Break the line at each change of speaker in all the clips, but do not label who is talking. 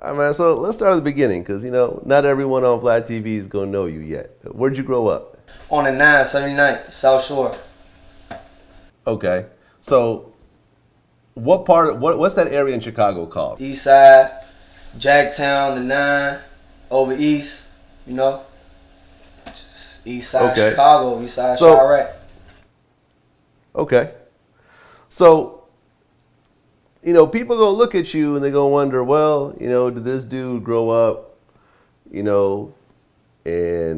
All right, man, so let's start at the beginning, because, not everyone on Flat TV is going to know you yet. Where'd you grow up?
On the 979 South Shore.
Okay. So what's that area in Chicago called?
East Side, Jacktown, the 9, over East, Just East Side Chicago, East Side Chirac.
Okay. So, people gonna look at you and they're gonna wonder, well, did this dude grow up, in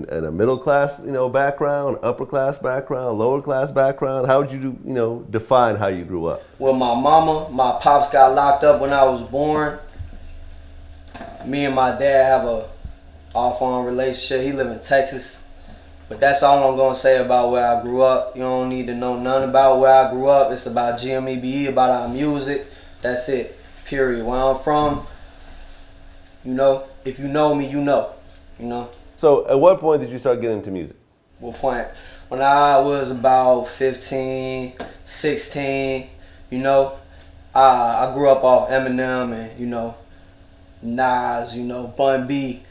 a middle class, background, upper class background, lower class background? How would you, define how you grew up?
Well, my pops got locked up when I was born. Me and my dad have a off-on relationship. He live in Texas. But that's all I'm gonna say about where I grew up. You don't need to know nothing about where I grew up. It's about GMEBE, about our music. That's it, period. Where I'm from, if you know me, you know.
So at what point did you start getting into music?
What point? When I was about 15, 16, I grew up off Eminem and, Nas, Bun B,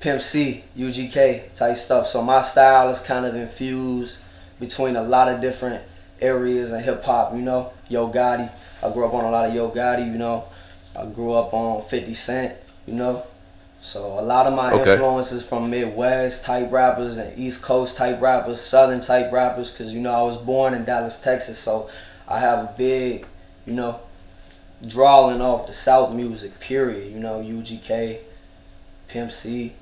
Pimp C, UGK type stuff. So my style is kind of infused between a lot of different areas in hip hop, Yo Gotti. I grew up on a lot of Yo Gotti, I grew up on 50 Cent, So a lot of my influences from Midwest type rappers and East Coast type rappers, Southern type rappers, because, I was born in Dallas, Texas, so I have a big, drawing off the South music, period, UGK, Pimp C.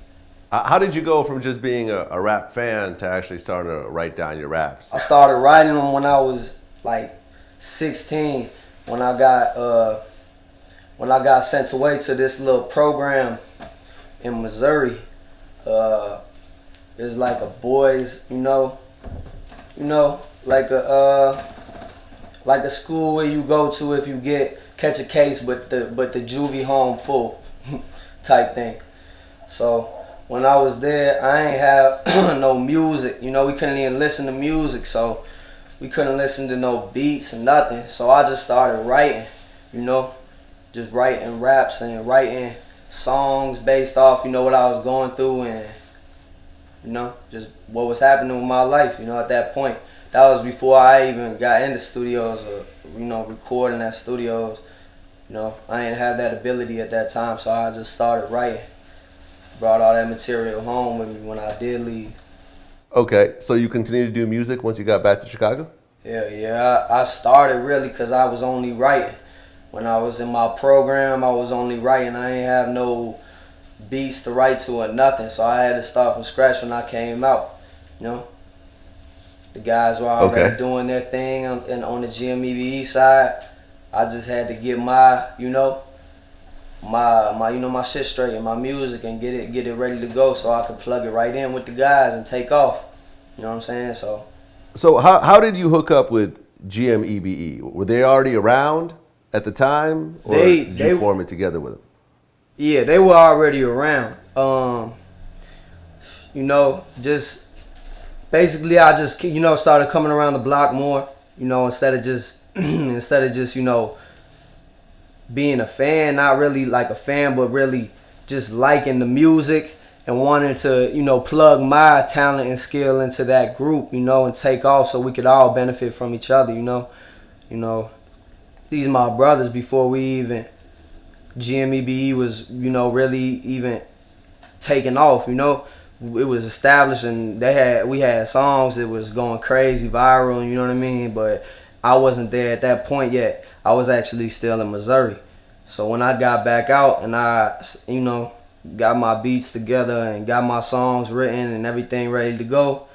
How did you go from just being a rap fan to actually starting to write down your raps?
I started writing them when I was like 16, when I got sent away to this little program in Missouri. It's like a boys, like a school where you go to if you catch a case, but the juvie home full type thing. So when I was there, I ain't have no music. We couldn't even listen to music, so we couldn't listen to no beats and nothing. So I just started writing, just writing raps and writing songs based off, what I was going through and, just what was happening with my life, at that point. That was before I even got into studios or, recording at studios. I didn't have that ability at that time, so I just started writing. Brought all that material home with me when I did leave.
Okay, so you continued to do music once you got back to Chicago?
Yeah, I started really because I was only writing. When I was in my program, I was only writing. I ain't have no beats to write to or nothing, so I had to start from scratch when I came out. The guys were already doing their thing on the GMEBE side. I just had to get my, my shit straight in my music and get it ready to go so I could plug it right in with the guys and take off. You know what I'm saying?
So how did you hook up with GMEBE? Were they already around at the time, or did you form it together with them?
Yeah, they were already around. Just basically I just started coming around the block more. Instead of just being a fan, not really like a fan, but really just liking the music and wanting to, plug my talent and skill into that group, and take off so we could all benefit from each other, These my brothers before we even, GMEBE was, really even taking off, It was established and we had songs that was going crazy, viral, you know what I mean? But I wasn't there at that point yet. I was actually still in Missouri. So when I got back out and I, got my beats together and got my songs written and everything ready to go,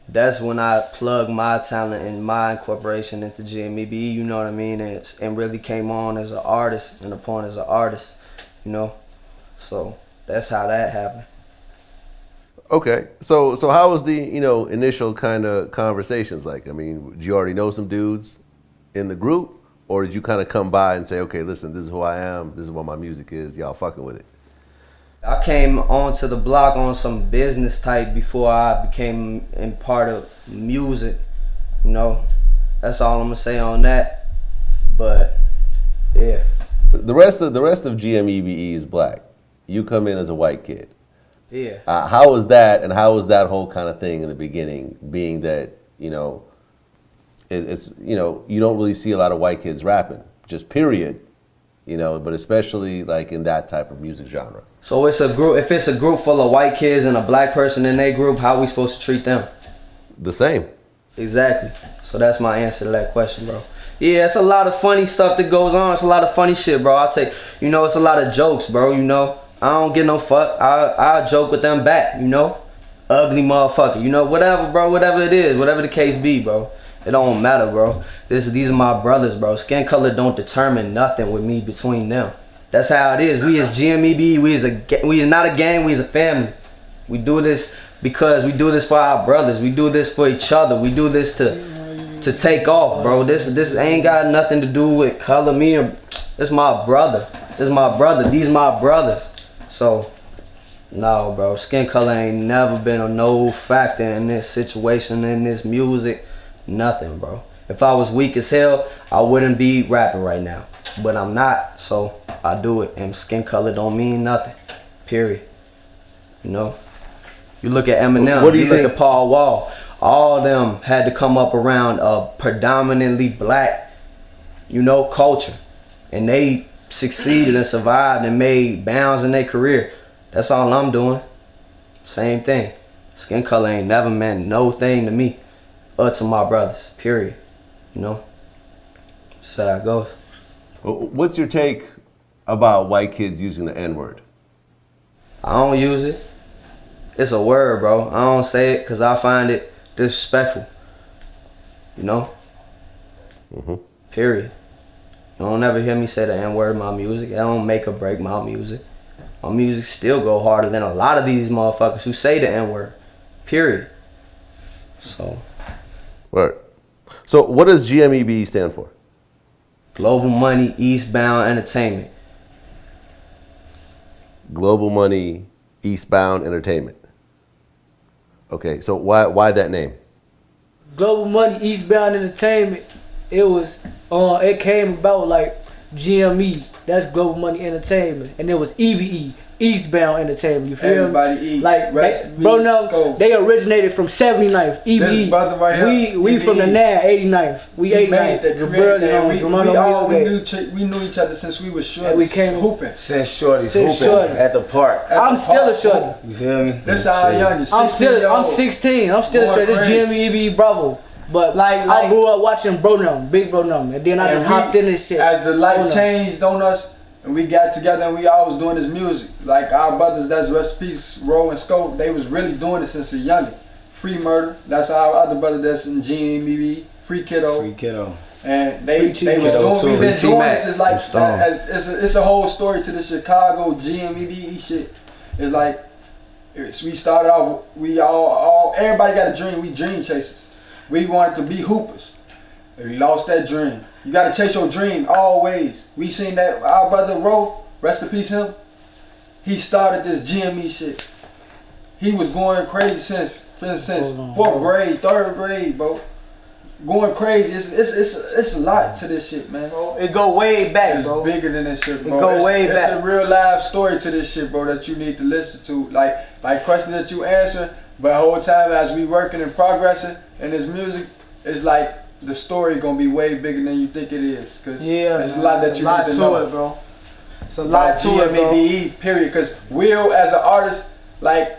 that's when I plugged my talent and my incorporation into GMEBE, you know what I mean, and really came on as an artist and upon as an artist, So that's how that happened.
Okay, so how was the initial kind of conversations like? I mean, did you already know some dudes in the group, or did you kind of come by and say, okay, listen, this is who I am, this is what my music is, y'all fucking with it?
I came onto the block on some business type before I became in part of music, That's all I'm gonna say on that. But yeah.
The rest of GMEBE is black. you come in as a white kid.
Yeah.
How was that, and how was that whole kind of thing in the beginning, being that, you know, it's, you know, you don't really see a lot of white kids rapping, just period, you know, but especially like in that type of music genre.
So it's a group, if it's a group full of white kids and a black person in their group, how are we supposed to treat them?
The same.
Exactly. So that's my answer to that question, bro. Yeah, it's a lot of funny stuff that goes on. It's a lot of funny shit, bro. I'll take, you know, it's a lot of jokes, bro, you know. I don't give no fuck. I'll joke with them back, you know. Ugly motherfucker, you know, whatever, bro, whatever it is, whatever the case be, bro. It don't matter, bro. These are my brothers, bro. Skin color don't determine nothing with me between them. That's how it is. We as GMEBE, we is not a gang, we is a family. We do this because we do this for our brothers. We do this for each other. We do this to take off, bro. This ain't got nothing to do with color. This my brother. This my brother. These my brothers. So, no, bro. Skin color ain't never been a no factor in this situation, in this music. Nothing, bro. If I was weak as hell, I wouldn't be rapping right now. But I'm not, so I do it. And skin color don't mean nothing. Period. You know? You look at Eminem, you look at Paul Wall. All of them had to come up around a predominantly black, you know, culture. And they succeeded and survived and made bounds in their career. That's all I'm doing. Same thing. Skin color ain't never meant no thing to me or to my brothers, period. You know? That's how it goes.
What's your take about white kids using the N-word?
I don't use it. It's a word, bro. I don't say it because I find it disrespectful. You know? Period. You don't ever hear me say the N-word in my music. It don't make or break my music. My music still go harder than a lot of these motherfuckers who say the N-word. Period. So.
Right. So what does GMEBE stand for?
Global Money Eastbound Entertainment.
Global Money Eastbound Entertainment. Okay, so why that name?
Global Money Eastbound Entertainment. It came about like GME. That's Global Money Entertainment, and it was EBE Eastbound Entertainment. You feel
Everybody
me?
eat.
Like
Recipes,
bro, no,
scope.
they originated from 79th. EBE.
This brother right here,
We from the
EBE.
NAD 89th. We
He made
89th.
the
The
career
brother
there.
on Romano Middlegate.
We knew each other since we was short.
And we came
hooping.
Since shorty's
Since
hooping
shorty.
at the park.
I'm still a shorty.
You feel me?
This our youngest.
I'm 16. I'm still a
Going
shorty. This
crazy.
GMEBE Bravo. But
Like-
I grew up watching Bro Num, Big Bro Num, and then I just hopped in this shit.
As the life
Bro Num.
changed on us, and we got together and we always doing this music. Like our brothers, that's Recipes, Roll and Scope, they was really doing it since a youngin'. Free Murder, that's our other brother that's in GMEBE, Free Kiddo.
Free kiddo.
And they
Free
was
Kiddo
doing,
too.
we've been
Free
doing
T-Mac.
this. It's like,
Stone.
it's a whole story to the Chicago GMEBE shit. It's like, we started off, everybody got a dream, we dream chasers. We wanted to be hoopers. And we lost that dream. You gotta chase your dream always. We seen that, our brother Ro, rest in peace him, he started this GME shit. He was going crazy since fourth grade, third grade, bro. Going crazy. It's a lot to this shit, man.
It go way back,
It's
bro.
bigger than this shit, bro.
It go way
It's
back.
a real live story to this shit, bro, that you need to listen to. Like questions that you answer, but the whole time as we working and progressing in this music, it's like the story gonna be way bigger than you think it is. Cause
Yeah,
there's a
man.
lot
It's
that
a
you
lot
need to
to
know.
it, bro. It's a
Like
lot to it, bro.
GMEBE, period. Cause Will, as an artist, like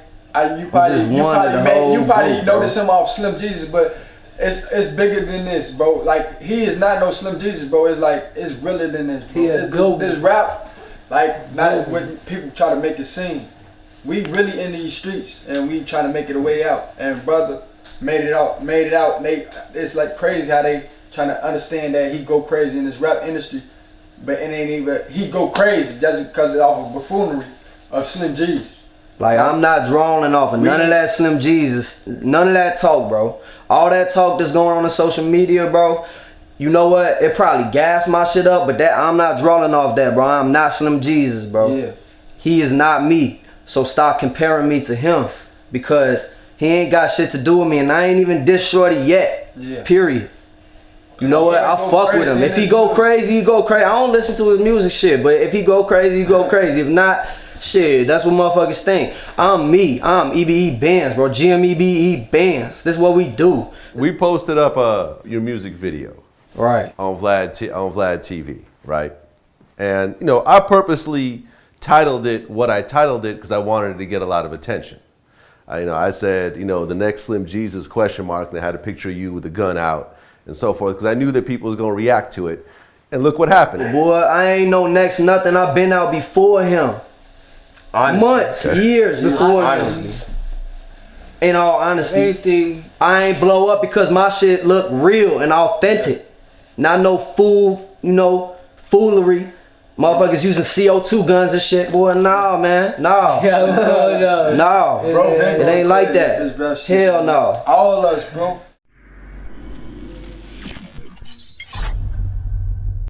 you probably
just wanted the whole group,
noticed him off Slim Jesus, but it's bigger than this, bro. Like he is not no Slim Jesus, bro. It's like it's realer than this, bro.
He is global.
This rap, like not what people try to make it seem. We really in these streets and we trying to make it a way out. And brother made it out. And it's like crazy how they trying to understand that he go crazy in this rap industry, but it ain't even he go crazy just because of buffoonery of Slim Jesus.
Like, I'm not drawing off of none of that Slim Jesus, none of that talk, bro. All that talk that's going on social media, bro, you know what? It probably gassed my shit up, but that I'm not drawing off that, bro. I'm not Slim Jesus, bro.
Yeah.
He is not me. So stop comparing me to him because he ain't got shit to do with me and I ain't even diss shorty yet.
Yeah.
Period. You know what?
Yeah,
I
go
fuck with him.
crazy
If he
in
go
his
crazy, he go crazy. I don't listen to his music shit, but if he go crazy, he go crazy. If not, Shit, that's what motherfuckers think. I'm me. I'm EBE Bandz, bro. GMEBE Bandz. This is what we do.
We posted up your music video
Right.
on Vlad TV, right? And you know, I purposely titled it what I titled it because I wanted it to get a lot of attention. I said, you know, the next Slim Jesus ? And I had a picture of you with a gun out and so forth because I knew that people was gonna react to it. And look what happened.
Boy, I ain't no next nothing. I've been out before him.
Honestly.
Months, years before
Honestly.
him. In all honesty,
Anything.
I ain't blow up because my shit look real and authentic. Not no foolery. Motherfuckers using CO2 guns and shit. Boy, nah, man. Nah.
Yeah, no.
Nah.
Bro,
It ain't like that.
This rap shit,
Hell no.
All of us, bro.